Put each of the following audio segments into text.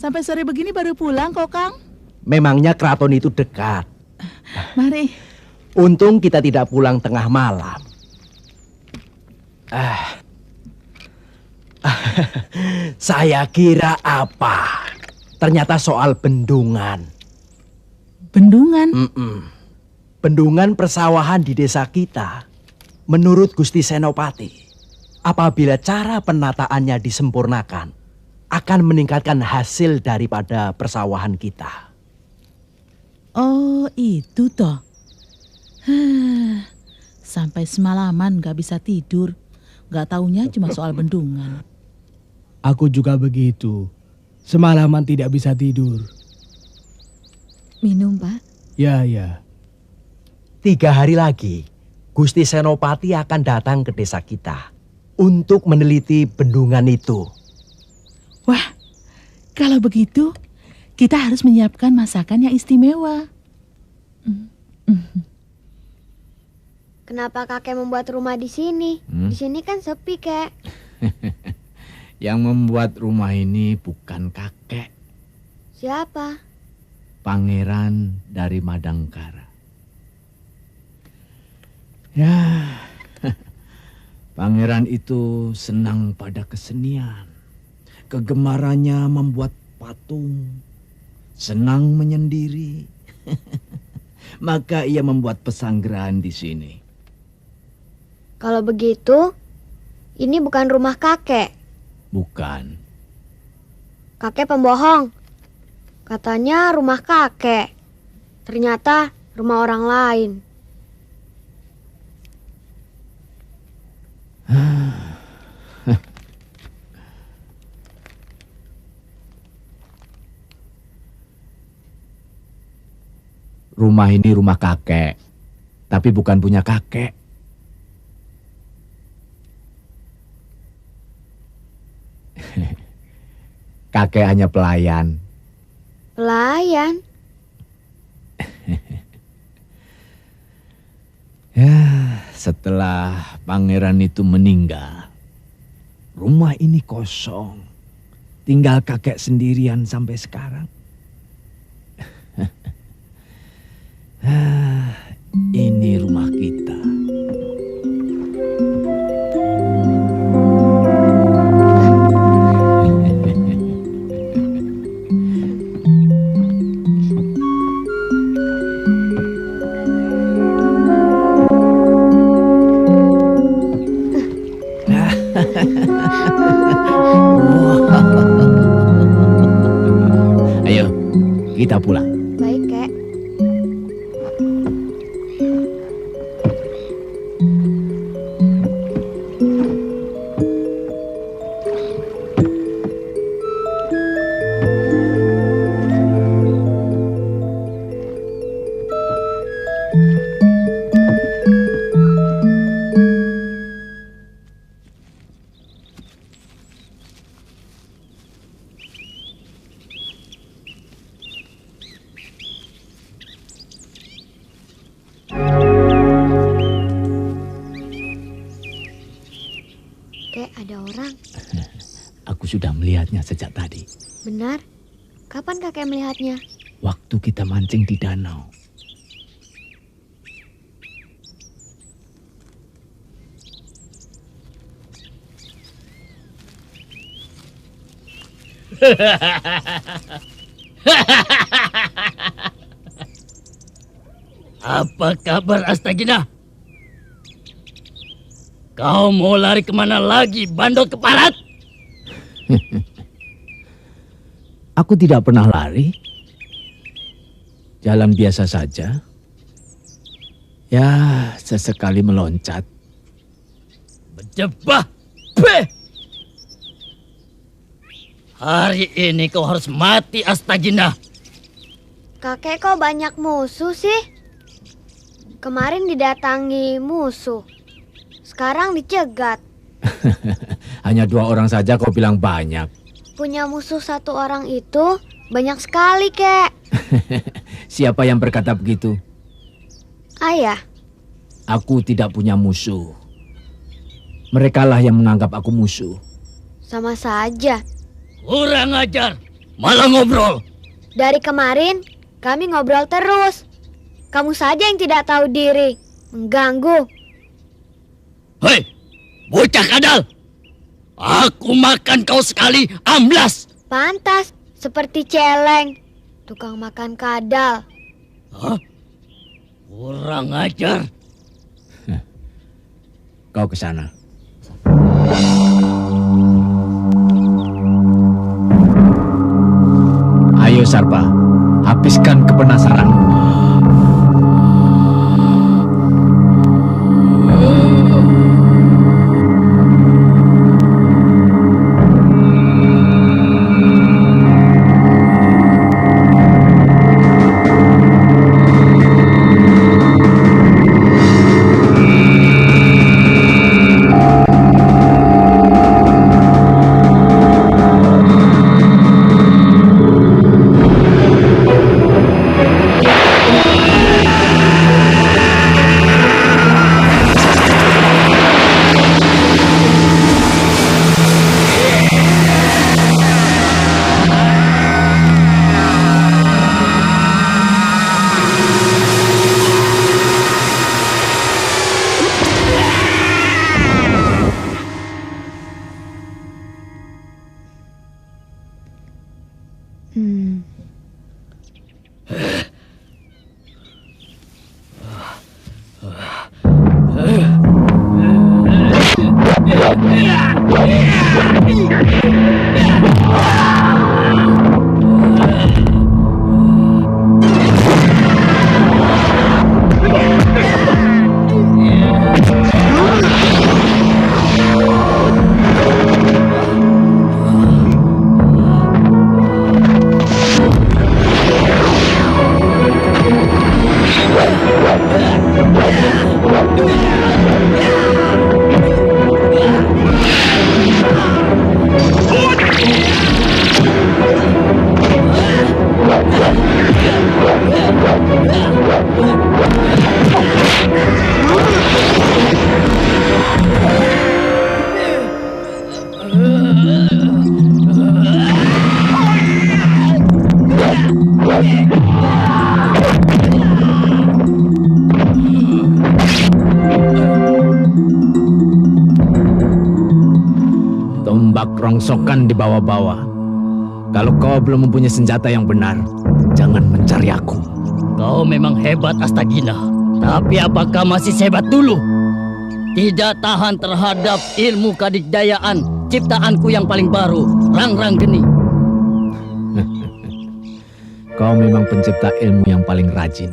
Sampai sore begini baru pulang kok, Kang. Memangnya keraton itu dekat. Mari. Untung kita tidak pulang tengah malam. Saya kira apa? Ternyata soal bendungan. Bendungan? Bendungan persawahan di desa kita. Menurut Gusti Senopati, apabila cara penataannya disempurnakan, akan meningkatkan hasil daripada persawahan kita. Oh, itu toh. Sampai semalaman gak bisa tidur. Gak taunya cuma soal bendungan. Aku juga begitu. Semalaman tidak bisa tidur. Minum, Pak? Ya. 3 hari lagi, Gusti Senopati akan datang ke desa kita untuk meneliti bendungan itu. Wah, kalau begitu kita harus menyiapkan masakan yang istimewa. Kenapa kakek membuat rumah di sini? Di sini kan sepi, Kek. Yang membuat rumah ini bukan kakek. Siapa? Pangeran dari Madangkara. Ya, Pangeran itu senang pada kesenian. Kegemarannya membuat patung, senang menyendiri. Maka ia membuat pesanggerahan di sini. Kalau begitu, ini bukan rumah kakek. Bukan. Kakek pembohong. Katanya rumah kakek. Ternyata rumah orang lain. Rumah ini rumah kakek, tapi bukan punya kakek. Kakek hanya pelayan. Pelayan? Ya, setelah pangeran itu meninggal, rumah ini kosong. Tinggal kakek sendirian sampai sekarang. Ini rumah kita. Ayo, kita pulang. Baik, Kek. Kek, ada orang. Aku sudah melihatnya sejak tadi. Benar? Kapan kakek melihatnya? Waktu kita mancing di danau. Apa kabar Astagina? Kau mau lari kemana lagi, bandel keparat? Aku tidak pernah lari. Jalan biasa saja. Ya, sesekali meloncat. Berjebah! Beh! Hari ini kau harus mati, Astagina. Kakek kok banyak musuh sih? Kemarin didatangi musuh. Sekarang dicegat. Hanya 2 orang saja kau bilang banyak. Punya musuh 1 orang itu banyak sekali, Kek. Siapa yang berkata begitu? Ayah, Aku tidak punya musuh. Merekalah yang menganggap aku musuh. sama saja. Kurang ajar, malah ngobrol. Dari kemarin kami ngobrol terus. Kamu saja yang tidak tahu diri. Mengganggu. Hei, bocah kadal. Aku makan kau sekali, amblas. Pantas, seperti celeng. Tukang makan kadal. Hah? Kurang ajar. Kau ke sana. Ayo Sarpa, habiskan kepenasaran. tombak rongsokan di bawah-bawah. Kalau kau belum mempunyai senjata yang benar, jangan mencari aku. Kau memang hebat Astagina. Tapi apakah masih sehebat dulu? Tidak tahan terhadap ilmu kadikdayaan ciptaanku yang paling baru, Rangrang Geni. Kau memang pencipta ilmu yang paling rajin.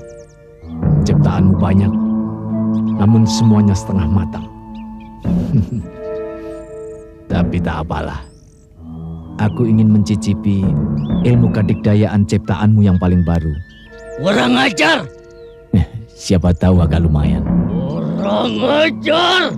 Ciptaanmu banyak, namun semuanya setengah matang. Tapi tak apalah. Aku ingin mencicipi ilmu kadikdayaan ciptaanmu yang paling baru. Kurang ajar! Siapa tahu agak lumayan. Kurang ajar!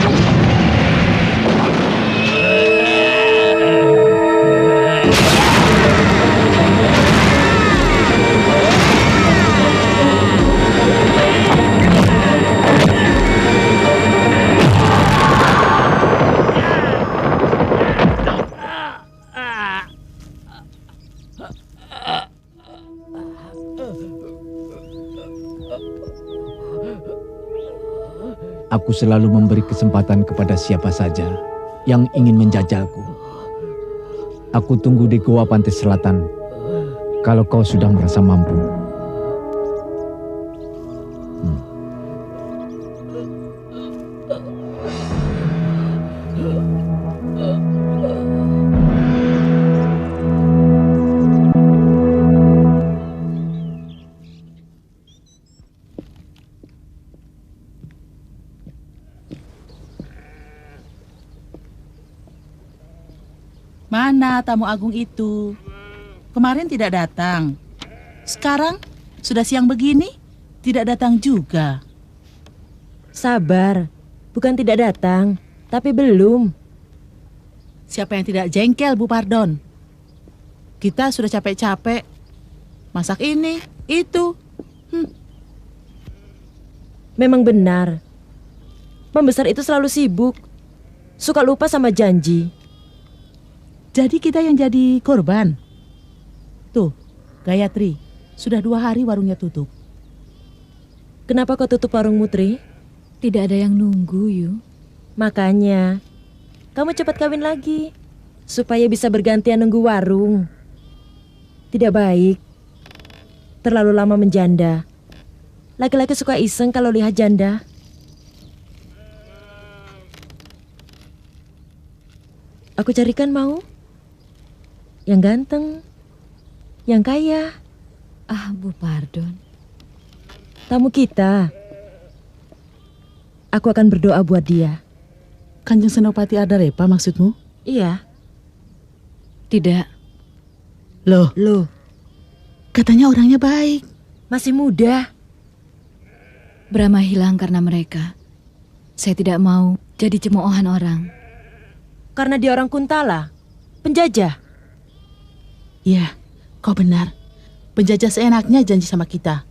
Aku selalu memberi kesempatan kepada siapa saja yang ingin menjajalku. Aku tunggu di Goa Pantai Selatan kalau kau sudah merasa mampu. Mana tamu agung itu? Kemarin tidak datang. Sekarang sudah siang begini, tidak datang juga. Sabar, bukan tidak datang, tapi belum. Siapa yang tidak jengkel, Bu Pardon? Kita sudah capek-capek masak ini, itu. Memang benar. Pembesar itu selalu sibuk, suka lupa sama janji. Jadi kita yang jadi korban. Tuh, Gayatri, sudah 2 hari warungnya tutup. Kenapa kau tutup warungmu, Tri? Tidak ada yang nunggu, Yu. Makanya, kamu cepat kawin lagi, supaya bisa bergantian nunggu warung. Tidak baik, terlalu lama menjanda. Laki-laki suka iseng kalau lihat janda. Aku carikan mau? Yang ganteng, yang kaya. Ah, Bu Pardon. Tamu kita. Aku akan berdoa buat dia. Kanjeng Senopati Ardalepa maksudmu? Iya. Tidak. Loh, Katanya orangnya baik. masih muda. Brahma hilang karena mereka. Saya tidak mau jadi cemoohan orang. Karena dia orang Kuntala, penjajah. Iya, kau benar. Penjajah seenaknya janji sama kita.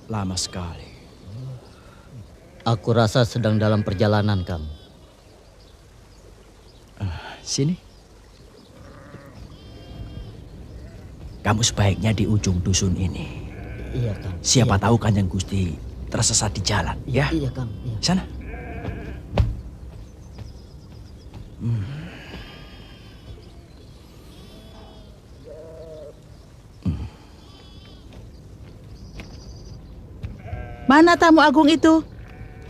Lama sekali. Aku rasa sedang dalam perjalanan, Kang. Sini. Kamu sebaiknya di ujung dusun ini. Iya, Kang. Siapa tahu Kanjeng Gusti tersesat di jalan, ya? Iya, Kang. Iya. Sana. Mana tamu agung itu?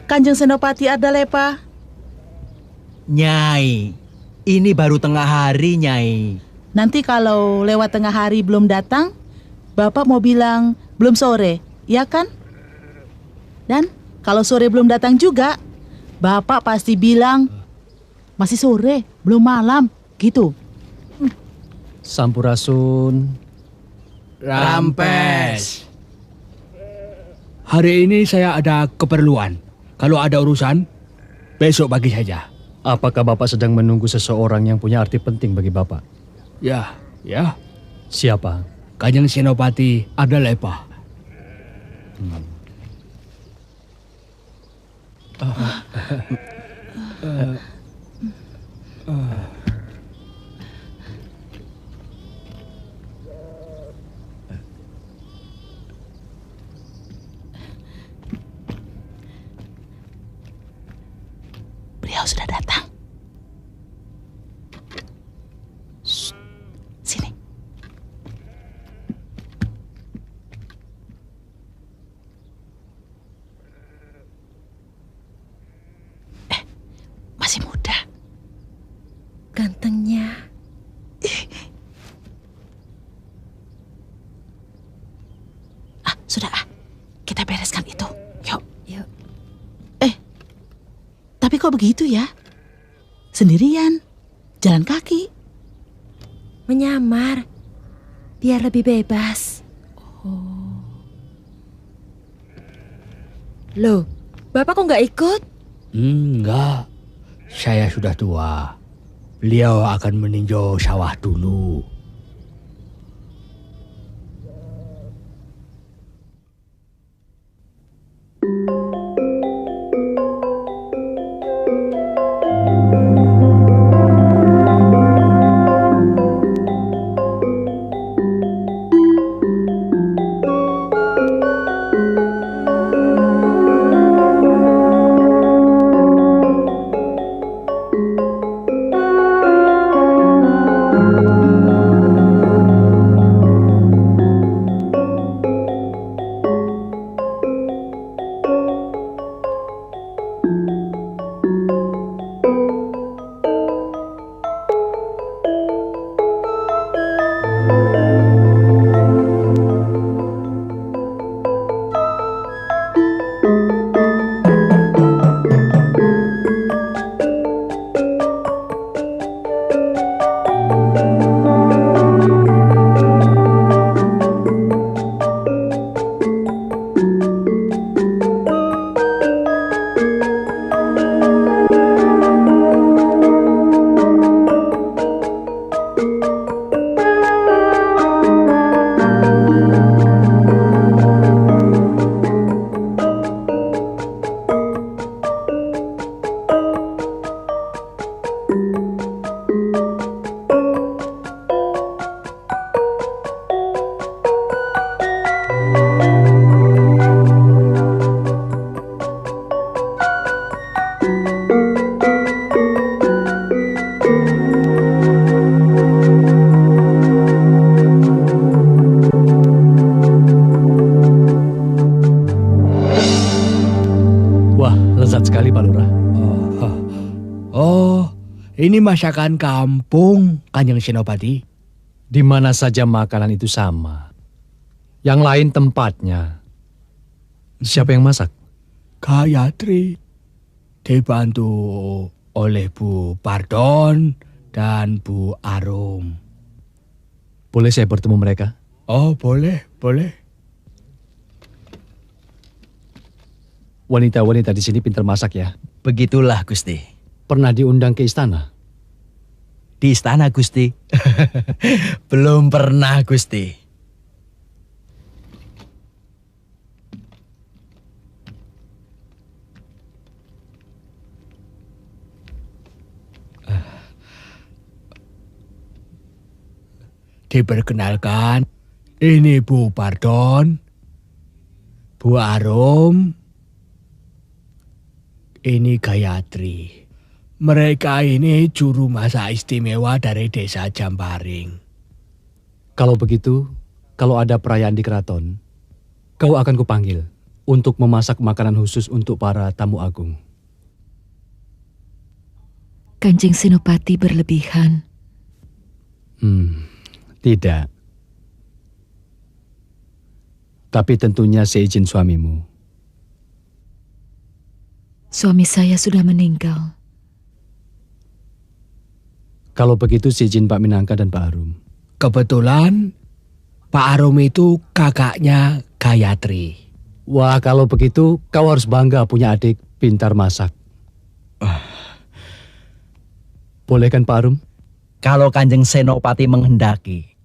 Kanjeng Senopati Ardalepa. Nyai, ini baru tengah hari, Nyai. Nanti kalau lewat tengah hari belum datang, Bapak mau bilang belum sore, ya kan? Dan kalau sore belum datang juga, Bapak pasti bilang masih sore, belum malam, gitu. Sampurasun. Rampes. Hari ini saya ada keperluan. Kalau ada urusan, besok pagi saja. Apakah Bapak sedang menunggu seseorang yang punya arti penting bagi Bapak? Ya. Siapa? Kanjeng Senopati Adalepa. Beliau sudah datang. Shh, sini. Masih muda. Gantengnya. Sudah kita bereskan itu. Yuk. Yuk. Tapi kok begitu ya? Sendirian, jalan kaki. Menyamar. Biar lebih bebas. Loh, Bapak kok nggak ikut? Enggak, saya sudah tua. Beliau akan meninjau sawah dulu. Ini masakan kampung, Kanjeng Senopati. Di mana saja makanan itu sama. Yang lain tempatnya. Siapa yang masak? Gayatri. Dibantu oleh Bu Pardon dan Bu Arum. Boleh saya bertemu mereka? Oh, boleh. Wanita-wanita di sini pintar masak ya? Begitulah, Gusti. Pernah diundang ke istana? Di istana, Gusti. Belum pernah, Gusti. Diperkenalkan, ini Bu Pardon, Bu Arum, ini Gayatri. Mereka ini juru masak istimewa dari desa Jamparing. Kalau begitu, kalau ada perayaan di keraton, kau akan kupanggil untuk memasak makanan khusus untuk para tamu agung. Kanjeng Senopati berlebihan. Tidak. Tapi tentunya seizin suamimu. Suami saya sudah meninggal. Kalau begitu seizin Pak Minangka dan Pak Arum. Kebetulan Pak Arum itu kakaknya Gayatri. Wah, kalau begitu kau harus bangga punya adik pintar masak. Boleh kan Pak Arum? Kalau Kanjeng Senopati menghendaki,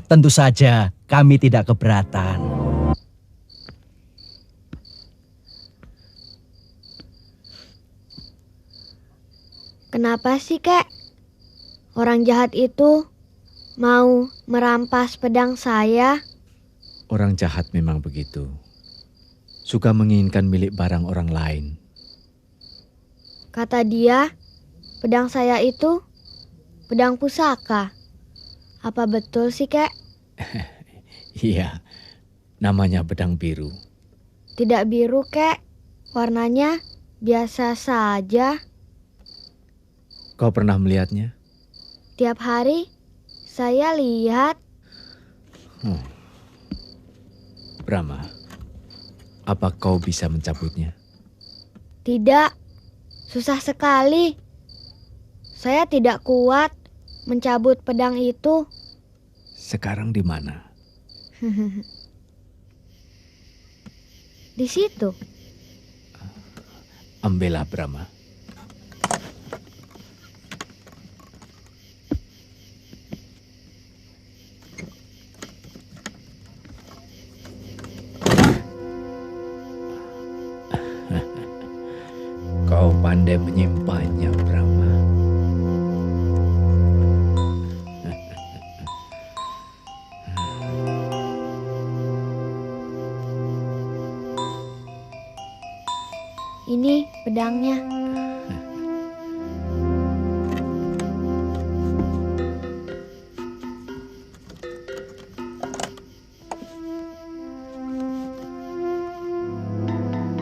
tentu saja kami tidak keberatan. Kenapa sih, Kek? Orang jahat itu mau merampas pedang saya? Orang jahat memang begitu. Suka menginginkan milik barang orang lain. Kata dia, pedang saya itu pedang pusaka. Apa betul sih, Kek? Iya, namanya pedang biru. Tidak biru, Kek. Warnanya biasa saja. Kau pernah melihatnya? Tiap hari saya lihat. Brahma, apa kau bisa mencabutnya? Tidak, susah sekali. Saya tidak kuat mencabut pedang itu. Sekarang di mana? Di situ. Ambillah Brahma. Kau pandai menyimpannya, Brahma. Ini pedangnya.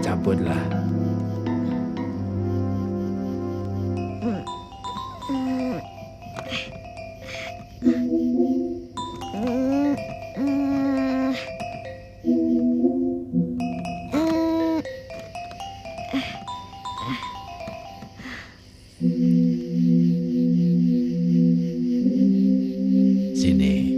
Cabutlah. Sini.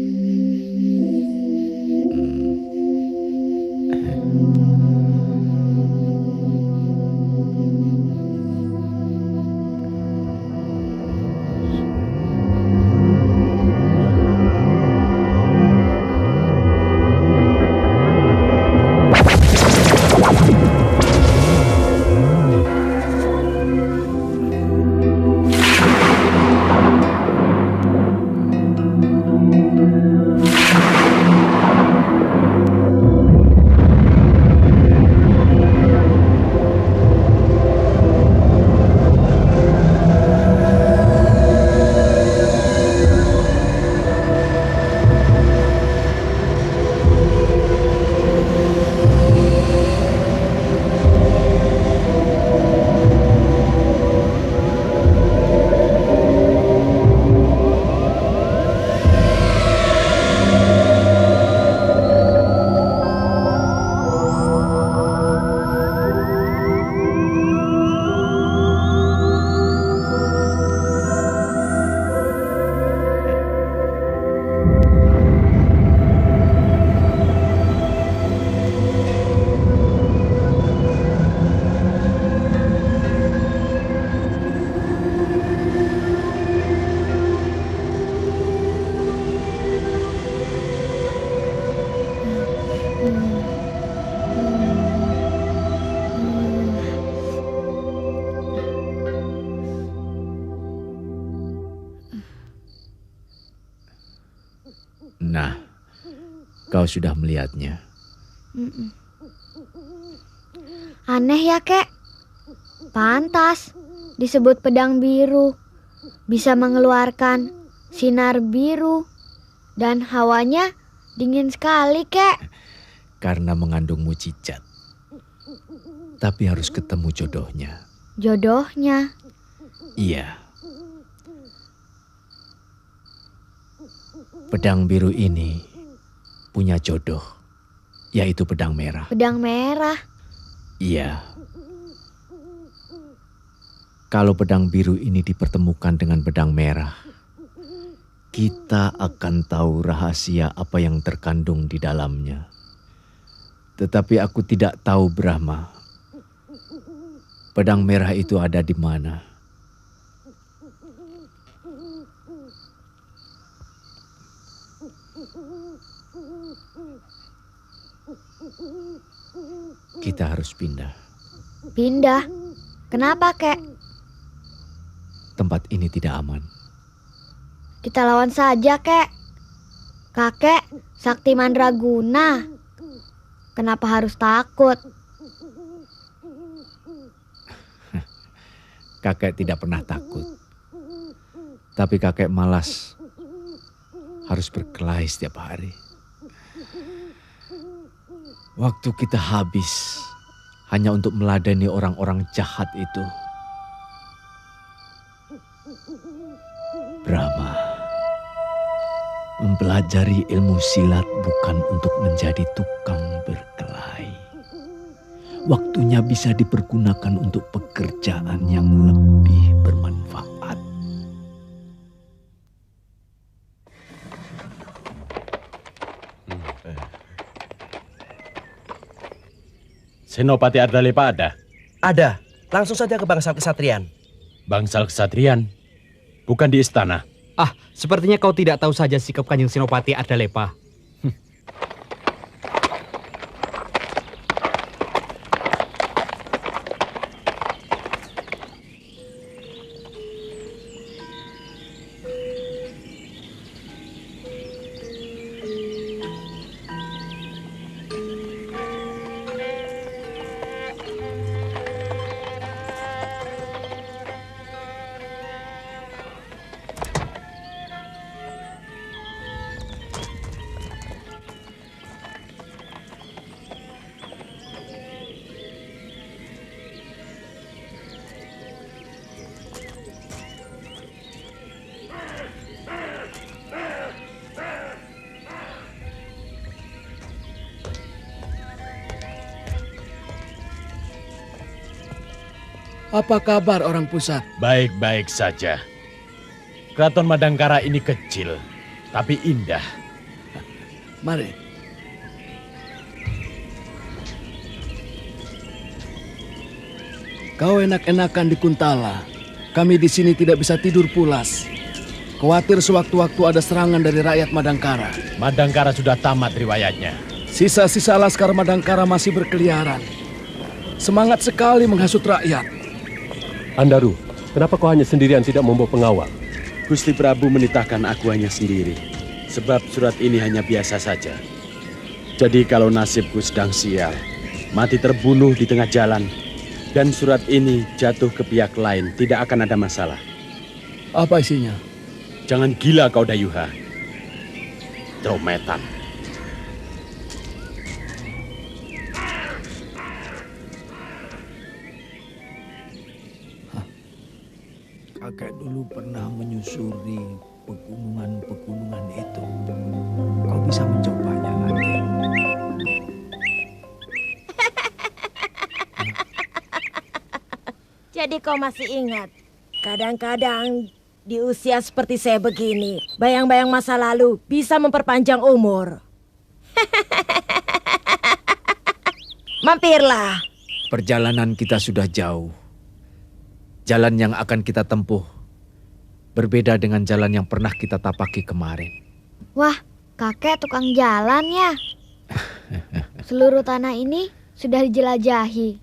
Nah, kau sudah melihatnya. Aneh ya, Kek. Pantas disebut pedang biru. Bisa mengeluarkan sinar biru. Dan hawanya dingin sekali, Kek. Karena mengandung mujizat. Tapi harus ketemu jodohnya. Jodohnya. Iya. Pedang biru ini punya jodoh, yaitu pedang merah. Pedang merah. Iya. Kalau pedang biru ini dipertemukan dengan pedang merah, kita akan tahu rahasia apa yang terkandung di dalamnya. Tetapi aku tidak tahu, Brahma, pedang merah itu ada di mana. Kita harus pindah. Pindah? Kenapa, Kek? Tempat ini tidak aman. Kita lawan saja, Kek. Kakek, Sakti Mandraguna. Kenapa harus takut? Kakek tidak pernah takut. Tapi kakek malas harus berkelahi setiap hari. Waktu kita habis hanya untuk meladeni orang-orang jahat itu. Brahma, mempelajari ilmu silat bukan untuk menjadi tukang berkelahi. Waktunya bisa dipergunakan untuk pekerjaan yang lebih bermanfaat. Senopati Ardalepa ada? Ada. Langsung saja ke Bangsal Kesatrian. Bangsal Kesatrian? Bukan di istana? Ah, sepertinya kau tidak tahu saja sikap Kanjeng Senopati Ardalepa. Apa kabar orang pusat? Baik-baik saja. Keraton Madangkara ini kecil, tapi indah. Mari. Kau enak-enakan di Kuntala. Kami di sini tidak bisa tidur pulas. Khawatir sewaktu-waktu ada serangan dari rakyat Madangkara. Madangkara sudah tamat riwayatnya. Sisa-sisa laskar Madangkara masih berkeliaran. Semangat sekali menghasut rakyat. Andaru, kenapa kau hanya sendirian tidak membawa pengawal? Gusti Prabu menitahkan aku hanya sendiri. Sebab surat ini hanya biasa saja. Jadi kalau nasibku sedang sial, mati terbunuh di tengah jalan, dan surat ini jatuh ke pihak lain, tidak akan ada masalah. Apa isinya? Jangan gila kau Dayuha. Drometan. Kakek dulu pernah menyusuri pegunungan-pegunungan itu. Kau bisa mencobanya lagi. Jadi kau masih ingat? Kadang-kadang di usia seperti saya begini, bayang-bayang masa lalu bisa memperpanjang umur. Mampirlah. Perjalanan kita sudah jauh. Jalan yang akan kita tempuh berbeda dengan jalan yang pernah kita tapaki kemarin. Wah, kakek tukang jalan ya. Seluruh tanah ini sudah dijelajahi.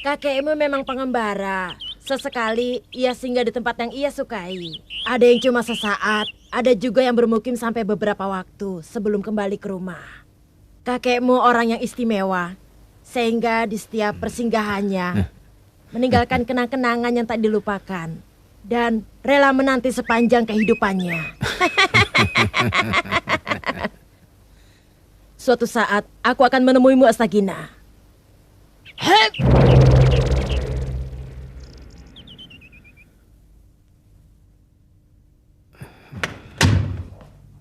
Kakekmu memang pengembara. Sesekali ia singgah di tempat yang ia sukai. Ada yang cuma sesaat, ada juga yang bermukim sampai beberapa waktu sebelum kembali ke rumah. Kakekmu orang yang istimewa, sehingga di setiap persinggahannya meninggalkan kenang-kenangan yang tak dilupakan dan rela menanti sepanjang kehidupannya. Suatu saat aku akan menemuimu, Astagina. Hep!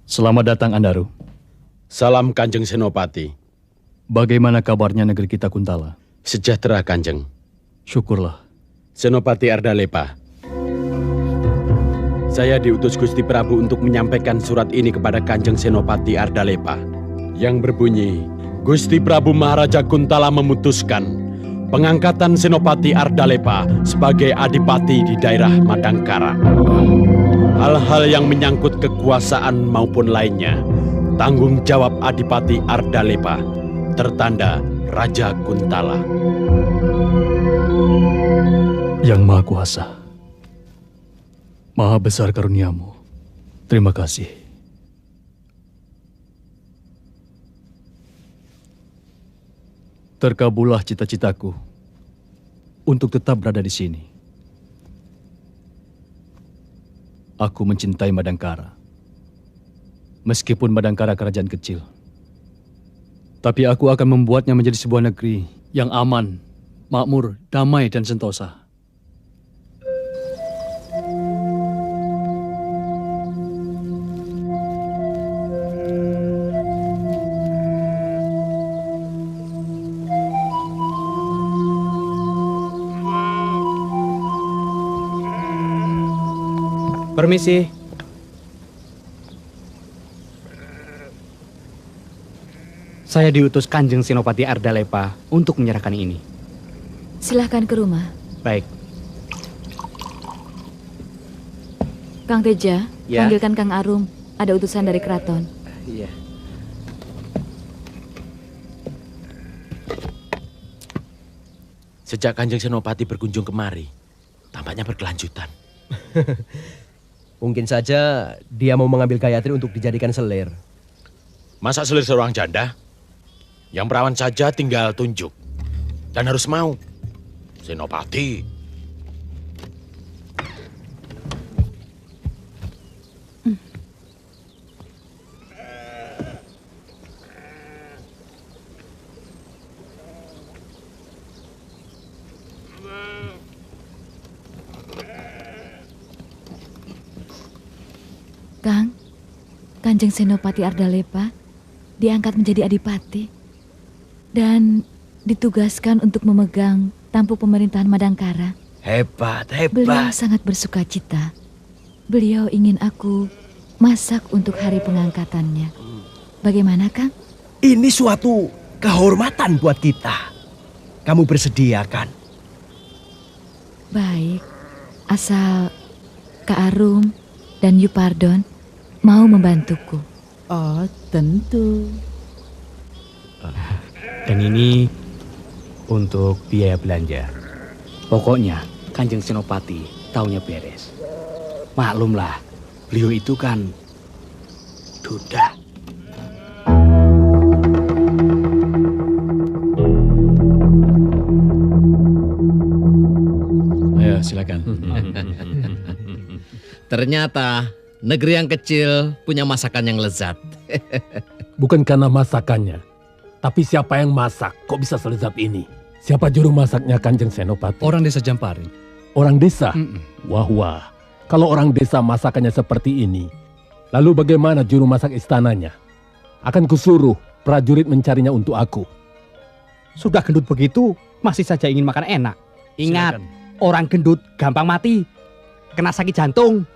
Selamat datang, Andaru. Salam Kanjeng Senopati. Bagaimana kabarnya negeri kita Kuntala? Sejahtera Kanjeng. Syukurlah. Senopati Ardalepa. Saya diutus Gusti Prabu untuk menyampaikan surat ini kepada Kanjeng Senopati Ardalepa. Yang berbunyi, Gusti Prabu Maharaja Kuntala memutuskan pengangkatan Senopati Ardalepa sebagai adipati di daerah Madangkara. Hal-hal yang menyangkut kekuasaan maupun lainnya, tanggung jawab Adipati Ardalepa. tertanda Raja Kuntala. Yang Maha Kuasa, Maha besar karuniamu. Terima kasih. Terkabullah cita-citaku untuk tetap berada di sini. Aku mencintai Madangkara. Meskipun Madangkara kerajaan kecil, tapi aku akan membuatnya menjadi sebuah negeri yang aman, makmur, damai, dan sentosa. Permisi. Saya diutus Kanjeng Senopati Ardalepa untuk menyerahkan ini. Silahkan ke rumah. Baik. Kang Teja, Ya. panggilkan Kang Arum. Ada utusan dari keraton. Iya. Sejak Kanjeng Senopati berkunjung kemari, tampaknya berkelanjutan. Mungkin saja dia mau mengambil Gayatri untuk dijadikan selir. Masa selir seorang janda? Yang perawan saja tinggal tunjuk. Dan harus mau. Senopati. Kang, Kanjeng Senopati Ardalepa diangkat menjadi adipati dan ditugaskan untuk memegang tampuk pemerintahan Madangkara. Hebat, Beliau sangat bersuka cita. Beliau ingin aku masak untuk hari pengangkatannya. Bagaimana, Kang? Ini suatu kehormatan buat kita. Kamu bersedia kan? Baik, asal Kak Arum dan Yupardon mau membantuku. Oh, tentu. Dan ini untuk biaya belanja. Pokoknya Kanjeng Senopati taunya beres. Maklumlah, beliau itu kan duda. Ayo, silakan. Ternyata negeri yang kecil punya masakan yang lezat. Bukan karena masakannya, tapi siapa yang masak kok bisa selezat ini? Siapa juru masaknya Kanjeng Senopati? Orang desa Jampari. Orang desa? Wah. Kalau orang desa masakannya seperti ini, lalu bagaimana juru masak istananya? Akan kusuruh prajurit mencarinya untuk aku. Sudah gendut begitu, masih saja ingin makan enak. Ingat, orang gendut gampang mati. Kena sakit jantung.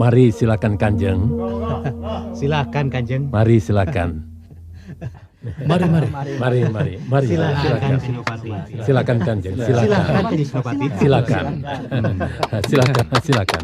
Mari silakan Kanjeng. Silakan Kanjeng. Mari silakan. Mari. Silakan Senopati. Silakan Kanjeng. Silakan Senopati. Silakan. Silakan.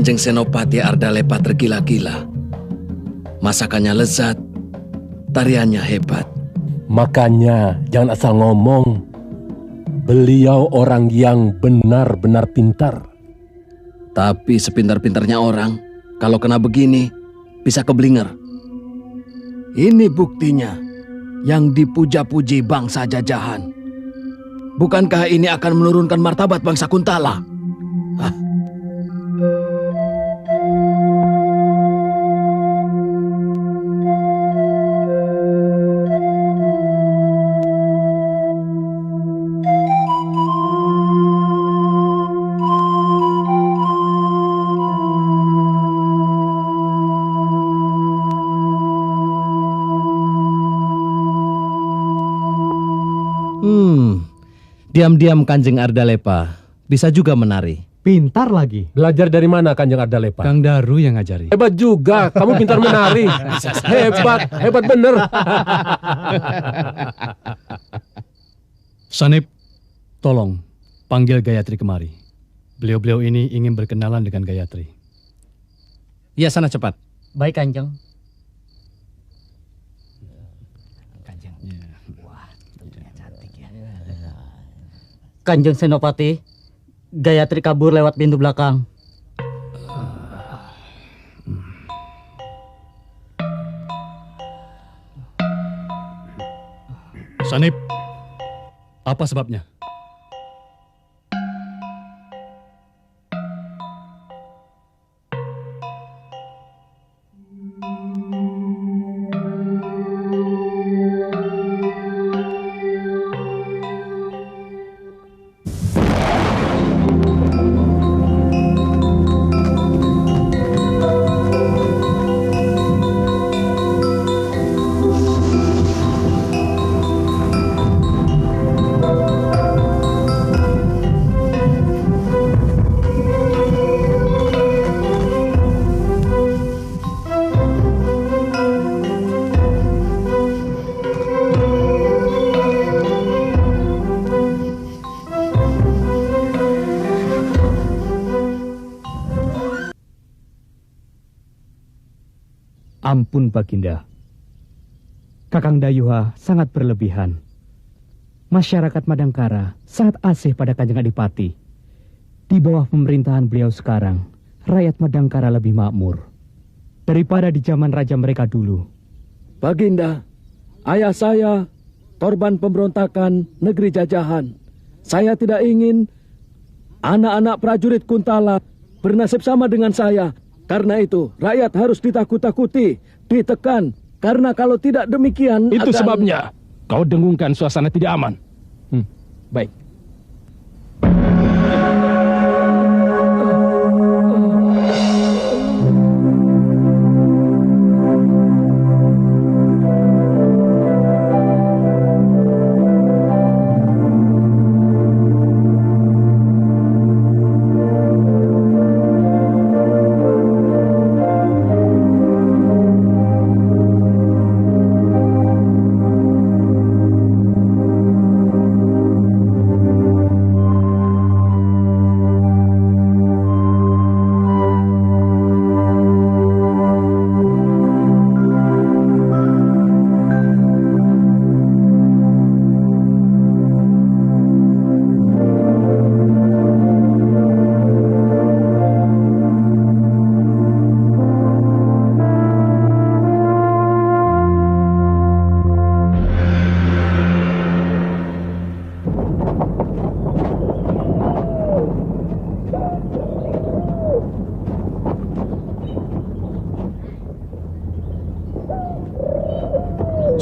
Kanjeng Senopati Ardalepa tergila-gila. Masakannya lezat, tariannya hebat. Makanya jangan asal ngomong. Beliau orang yang benar-benar pintar. Tapi sepintar-pintarnya orang, kalau kena begini, bisa keblinger. Ini buktinya yang dipuja-puji bangsa jajahan. Bukankah ini akan menurunkan martabat bangsa Kuntala? Hah? Diam-diam Kanjeng Ardalepa bisa juga menari. Pintar lagi. Belajar dari mana Kanjeng Ardalepa? Kang Daru yang ngajari. Hebat juga, kamu pintar menari. Hebat bener. Sanip, tolong panggil Gayatri kemari. Beliau-beliau ini ingin berkenalan dengan Gayatri. Ya, sana cepat. Baik, Kanjeng. Kanjeng Senopati, Gayatri kabur lewat pintu belakang. Sanip, apa sebabnya? Ampun Baginda, Kakang Dayuha sangat berlebihan. Masyarakat Madangkara sangat asih pada Kanjeng Adipati. Di bawah pemerintahan beliau sekarang, rakyat Madangkara lebih makmur daripada di zaman raja mereka dulu. Baginda, ayah saya korban pemberontakan negeri jajahan. Saya tidak ingin anak-anak prajurit Kuntala bernasib sama dengan saya. Karena itu, rakyat harus ditakut-takuti, ditekan. Karena kalau tidak demikian... Itu sebabnya kau dengungkan suasana tidak aman. Baik.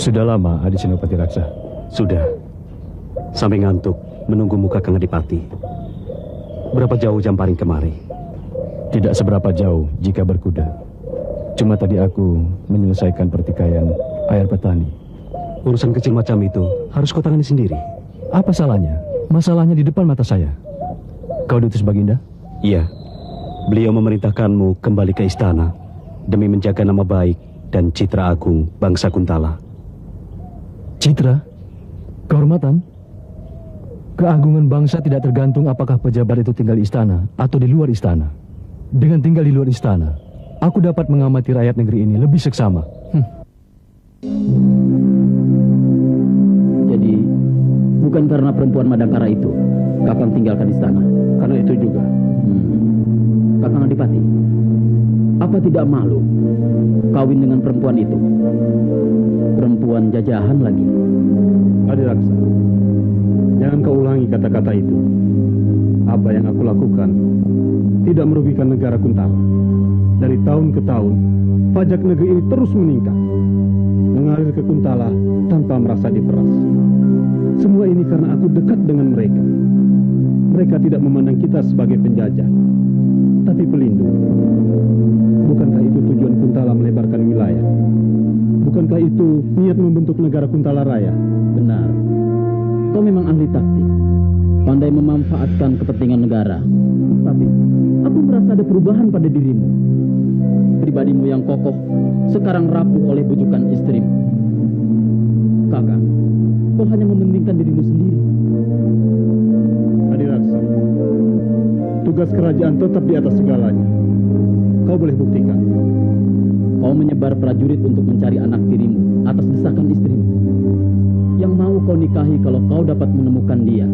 Sudah lama Adi Senopati Raksa? Sudah. Sampai ngantuk menunggu muka Kang Adipati. Berapa jauh Jamparing kemari? Tidak seberapa jauh jika berkuda. Cuma tadi aku menyelesaikan pertikaian air petani. Urusan kecil macam itu harus kau tangani sendiri. Apa salahnya? Masalahnya di depan mata saya. Kau diutus Baginda? Iya. Beliau memerintahkanmu kembali ke istana demi menjaga nama baik dan citra agung bangsa Kuntala. Citra? Kehormatan? Keagungan bangsa tidak tergantung apakah pejabat itu tinggal di istana atau di luar istana. Dengan tinggal di luar istana, aku dapat mengamati rakyat negeri ini lebih seksama. Jadi, bukan karena perempuan Madangkara itu, Kakang tinggalkan istana. Karena itu juga. Kakang Adipati, apa tidak malu kawin dengan perempuan itu? Perempuan jajahan lagi. Adiraksa, jangan kau ulangi kata-kata itu. Apa yang aku lakukan tidak merugikan negara Kuntala. Dari tahun ke tahun, pajak negeri ini terus meningkat, mengalir ke Kuntala tanpa merasa diperas. Semua ini karena aku dekat dengan mereka. Mereka tidak memandang kita sebagai penjajah, tapi pelindung. Bukankah itu tujuan Kuntala melebarkan wilayah? Bukankah itu niat membentuk negara Kuntala Raya? Benar. Kau memang ahli taktik, pandai memanfaatkan kepentingan negara. Tapi aku merasa ada perubahan pada dirimu. Pribadimu yang kokoh sekarang rapuh oleh bujukan istrimu. Kakak, kau hanya mementingkan dirimu sendiri. Adiraksa, tugas kerajaan tetap di atas segalanya. Kau boleh buktikan. Kau menyebar prajurit untuk mencari anak tirimu atas desakan istrimu. Yang mau kau nikahi kalau kau dapat menemukan dia.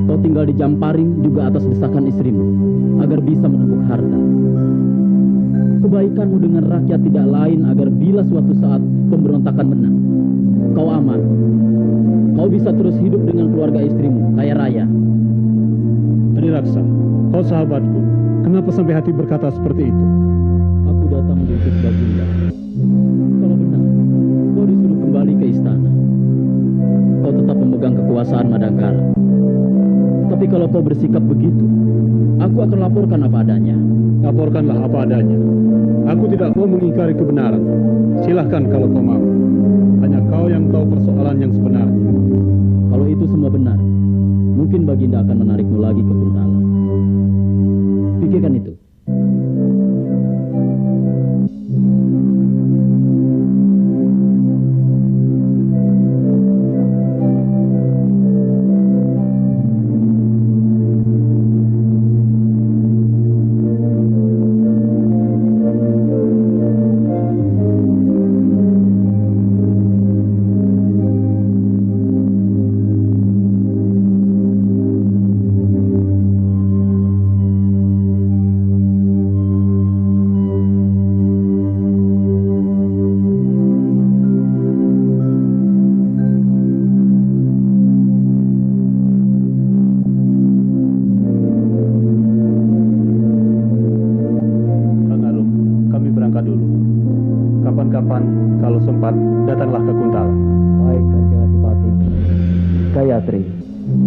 Kau tinggal di Jamparing juga atas desakan istrimu, agar bisa menumpuk harta. Kebaikanmu dengan rakyat tidak lain agar bila suatu saat pemberontakan menang, kau aman. Kau bisa terus hidup dengan keluarga istrimu, kaya raya. Adiraksa, kau sahabatku. Kenapa sampai hati berkata seperti itu? Aku datang diutus Baginda. Kalau benar, kau disuruh kembali ke istana. Kau tetap memegang kekuasaan Madangkara. Tapi kalau kau bersikap begitu, aku akan laporkan apa adanya. Laporkanlah apa adanya. Aku tidak mau mengingkari kebenaran. Silahkan kalau kau mau. Hanya kau yang tahu persoalan yang sebenarnya. Kalau itu semua benar, mungkin Baginda akan menarikmu lagi ke Kuntala. Pikirkan itu.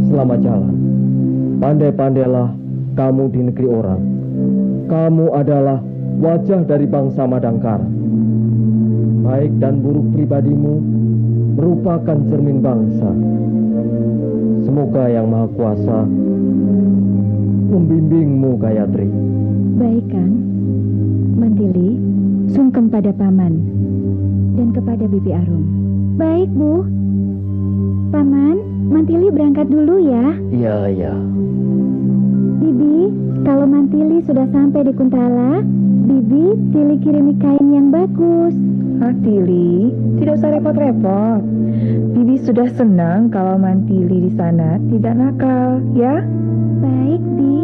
Selamat jalan. Pandai-pandailah kamu di negeri orang. Kamu adalah wajah dari bangsa Madangkara. Baik dan buruk pribadimu merupakan cermin bangsa. Semoga Yang Maha Kuasa membimbingmu, Gayatri. Baik, Kang. Mantili, sungkem pada Paman dan kepada Bibi Arum. Baik, Bu. Paman, Mantili berangkat dulu ya. Iya. Bibi, kalau Mantili sudah sampai di Kuntala, Bibi Tili kirimi kain yang bagus. Tili, tidak usah repot-repot. Bibi sudah senang kalau Mantili di sana tidak nakal, ya? Baik, Bi.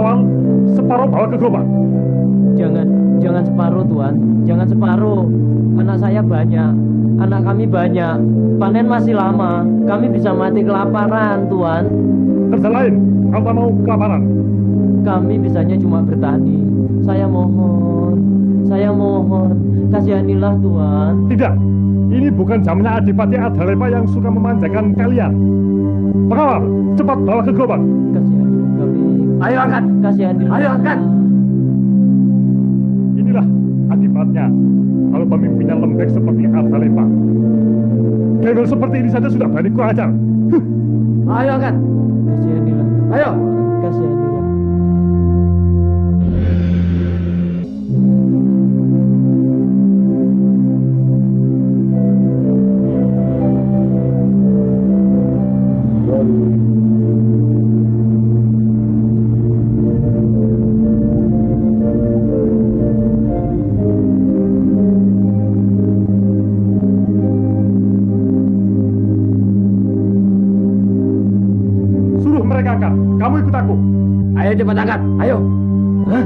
Pengawal, separuh bawa ke gerobak. Jangan separuh, Tuan. Jangan separuh. Anak saya banyak. Anak kami banyak. Panen masih lama. Kami bisa mati kelaparan, Tuan. Kerja lain, kamu tak mau kelaparan? Kami bisanya cuma bertani. Saya mohon. Kasihanilah, Tuan. Tidak. Ini bukan zamannya Adipati Ardalepa yang suka memanjakan kalian. Pengawal, cepat bawa ke gerobak. Kasihanilah kami. Ayo angkat. Kasihanilah. Ayo angkat. Inilah akibatnya kalau pemimpinnya lembek seperti Ardalepa. Gembel seperti ini saja sudah berani kurang ajar. Ayo angkat. Kasihanilah. Ayo. Kasihanilah. Kamu ikut aku. Ayo cepat angkat. Ayo. Hah?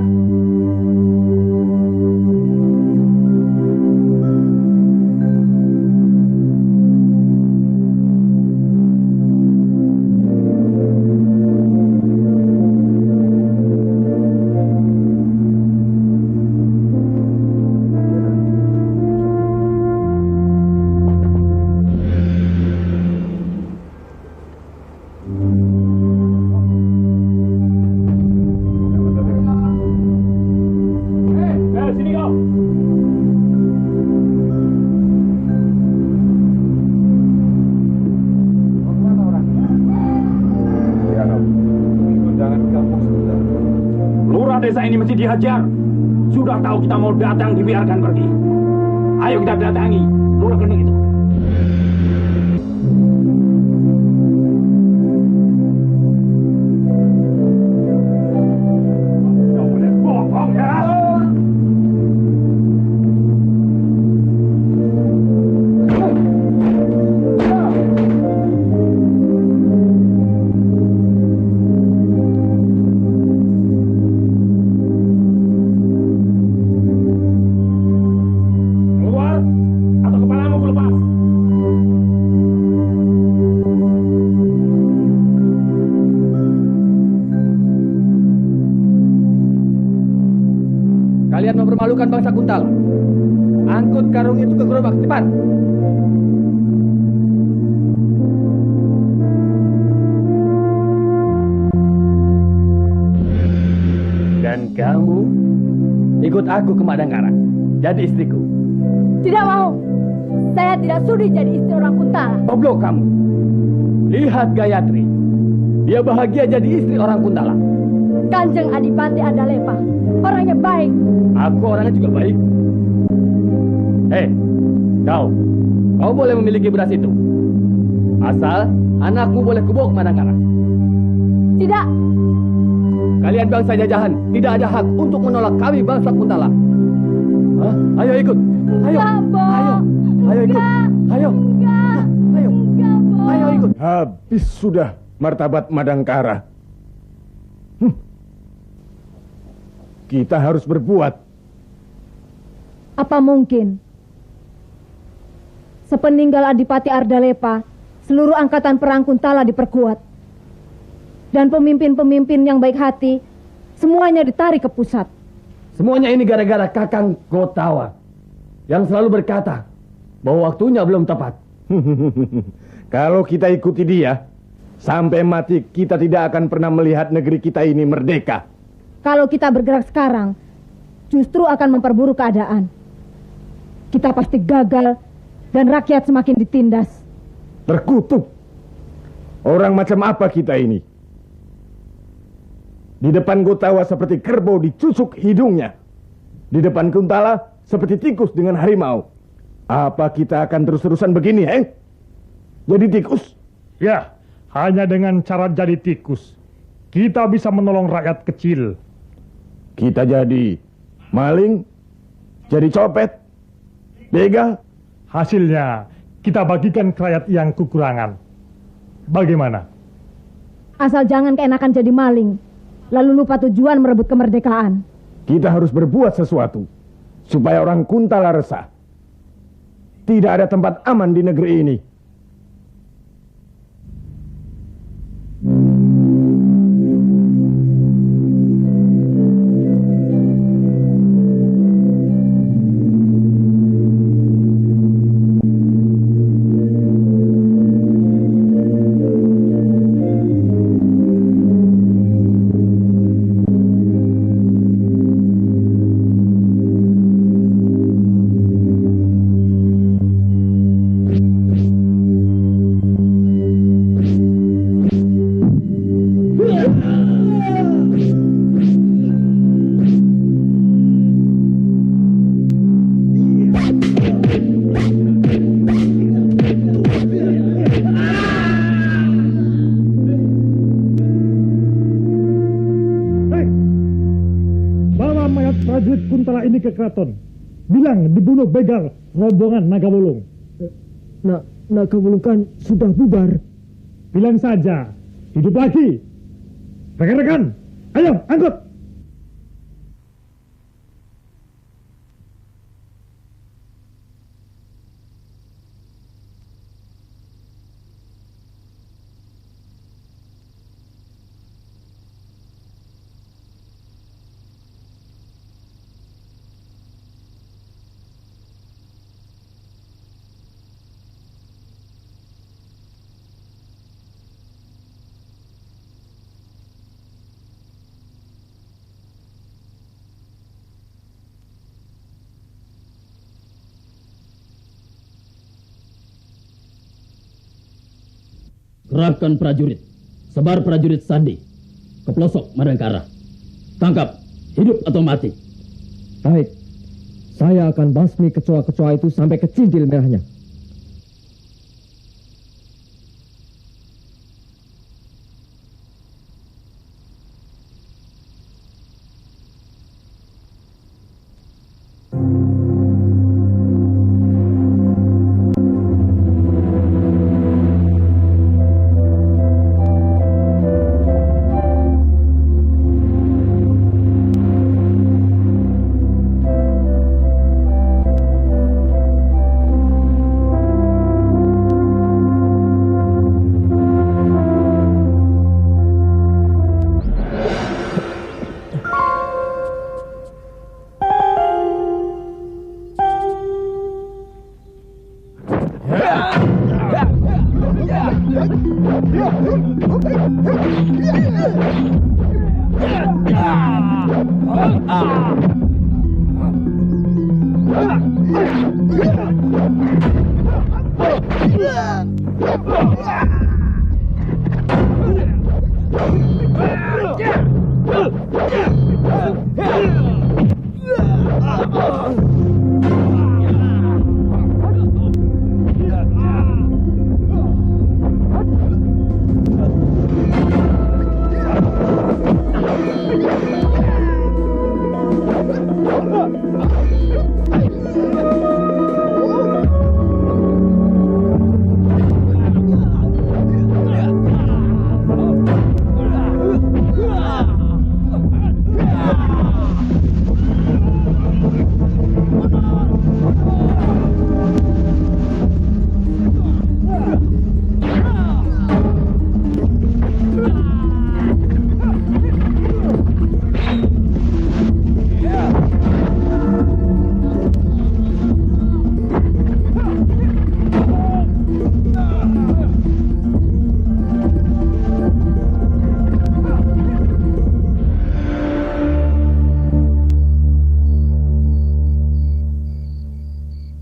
Desa ini mesti dihajar. Sudah tahu kita mau datang, dibiarkan pergi. Ayo kita datangi Lurah Gening itu. Kalian mempermalukan bangsa Kuntala. Angkut karung itu ke gerobak, cepat. Dan kamu ikut aku ke Madangkara, jadi istriku. Tidak mau. Saya tidak sudi jadi istri orang Kuntala. Goblok kamu. Lihat Gayatri. Dia bahagia jadi istri orang Kuntala. Kanjeng Adipati Ardalepa, orangnya baik. Aku orangnya juga baik. Kau boleh memiliki beras itu. Asal anakmu boleh kubawa ke Madangkara. Tidak. Kalian bangsa jajahan tidak ada hak untuk menolak kami bangsa Kuntala. Hah? Ayo ikut. Ayo. Ayo ikut. Ayo. Ayo ikut. Habis sudah martabat Madangkara. Kita harus berbuat. Apa mungkin sepeninggal Adipati Ardalepa, seluruh angkatan perang Kuntala diperkuat, dan pemimpin-pemimpin yang baik hati semuanya ditarik ke pusat? Semuanya ini gara-gara Kakang Gotawa yang selalu berkata bahwa waktunya belum tepat. Kalau kita ikuti dia, sampai mati kita tidak akan pernah melihat negeri kita ini merdeka. Kalau kita bergerak sekarang, justru akan memperburuk keadaan. Kita pasti gagal dan rakyat semakin ditindas. Terkutuk. Orang macam apa kita ini? Di depan Gotawa seperti kerbau dicusuk hidungnya. Di depan Kuntala seperti tikus dengan harimau. Apa kita akan terus-terusan begini, Jadi tikus? Ya, hanya dengan cara jadi tikus kita bisa menolong rakyat kecil. Kita jadi maling, jadi copet, begal. Hasilnya kita bagikan ke rakyat yang kekurangan. Bagaimana? Asal jangan keenakan jadi maling. lalu lupa tujuan merebut kemerdekaan. Kita harus berbuat sesuatu supaya orang Kuntala resah. Tidak ada tempat aman di negeri ini. Prajurit Kuntala ini ke keraton. Bilang dibunuh begal rombongan Nagawulung. Nagawulung kan sudah bubar. Bilang saja, hidup lagi. Rekan-rekan, ayo angkut. Kerahkan prajurit, sebar prajurit sandi ke pelosok Madangkara. Tangkap, hidup atau mati. Baik, saya akan basmi kecoa-kecoa itu sampai ke cindil merahnya.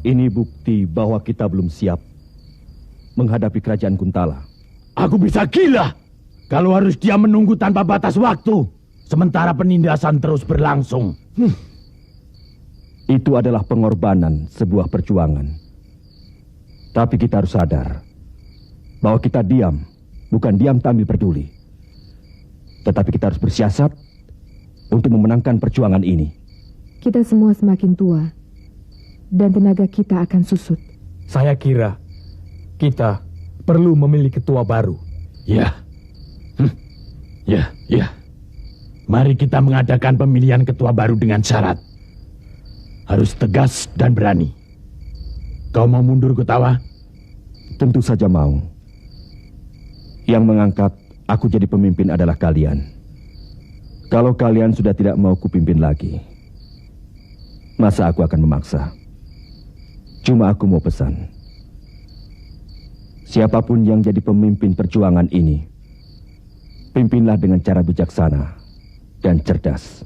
Ini bukti bahwa kita belum siap menghadapi kerajaan Kuntala. Aku bisa gila kalau harus dia menunggu tanpa batas waktu, sementara penindasan terus berlangsung. Itu adalah pengorbanan sebuah perjuangan. Tapi kita harus sadar bahwa kita diam, bukan diam tampil peduli. Tetapi kita harus bersiasat untuk memenangkan perjuangan ini. Kita semua semakin tua, dan tenaga kita akan susut. Saya kira kita perlu memilih ketua baru. Ya. Mari kita mengadakan pemilihan ketua baru dengan syarat. Harus tegas dan berani. Kau mau mundur, Kutawa? Tentu saja mau. Yang mengangkat aku jadi pemimpin adalah kalian. Kalau kalian sudah tidak mau kupimpin lagi, masa aku akan memaksa? Cuma aku mau pesan. Siapapun yang jadi pemimpin perjuangan ini, pimpinlah dengan cara bijaksana dan cerdas.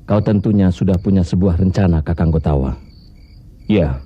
Kau tentunya sudah punya sebuah rencana, Kakang Kotawa. Ya,